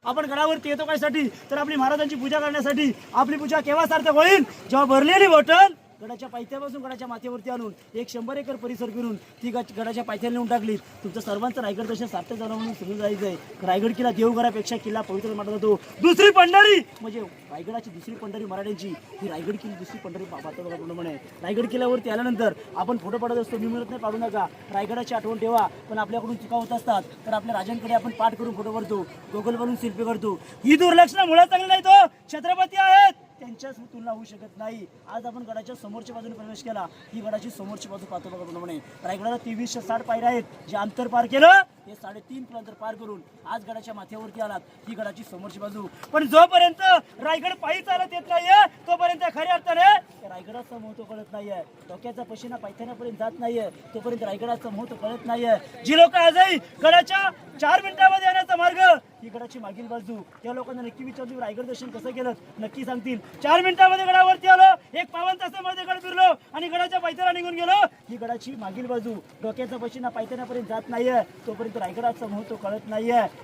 आपण गडावरती येतो कायसाठी तर आपली महाराजांची पूजा करण्यासाठी। आपली पूजा केव्हा सार्थक होईल जेव्हा भरलेली बॉटल गडाच्या पायथ्यापासून गडाच्या माथ्यावरती आणून 100 एकर परिसर फिरून ती गडाच्या पायथ्याला नेऊन टाकली। तुमचं सर्वांचं रायगड दर्शन सार्थक झालं म्हणून समजून जायचंय। रायगड किल्ला देवघरापेक्षा किल्ला पवित्र मानला जातो। दुसरी पंढरी म्हणजे रायगडाची दुसरी पंढरी मराठ्यांची ही रायगड किल्ली दुसरी पंढरी पाहतो। रायगड किल्ल्यावरती आल्यानंतर आपण फोटो पाडत असतो, मी म्हणत नाही पाडू नका, रायगडाची आठवण ठेवा। पण आपल्याकडून चुका होत असतात तर आपल्या राजांकडे आपण पाठ करून फोटो करतो, गोगल बनवून सेल्फी करतो। ही दुर्लक्षणं मुळात चांगली नाही, तो छत्रपती आहेत त्यांच्या तुलना होऊ शकत नाही। आज आपण गडाच्या समोरच्या बाजूने प्रवेश केला, ही गडाची समोरची बाजू पाहतो बघा म्हणे। रायगडाला 2360 पायऱ्या आहेत, जे अंतर पार केलं हे 3.5 किलोमीटर पार करून आज गडाच्या माथ्यावरती आलात, ही गडाची समोरची बाजू। पण जोपर्यंत रायगड पायी चालत येत नाहीये तोपर्यंत खऱ्या अर्थाने रायगडाचं महत्व कळत नाहीये। डोक्याचा पशिना पायथ्यापर्यंत जात नाहीये तोपर्यंत रायगडाचं महत्व कळत नाहीये। जी लोक आजही गडाच्या 4 मिनिटांमध्ये येण्याचा मार्ग ही गडाची मागील बाजू, त्या लोकांना नक्की विचारतो रायगड दर्शन कसं केलं, नक्की सांगतील। 4 मिनिटांमध्ये गडावरती आलो, 1 पावन तासामध्ये गड फिरलो आणि गडाच्या पायथ्याला निघून गेलो, ही गडाची मागील बाजू। डोक्याचा पशिना पायथ्यापर्यंत जात नाहीये तोपर्यंत रायगडाचं महत्व कळत नाहीये।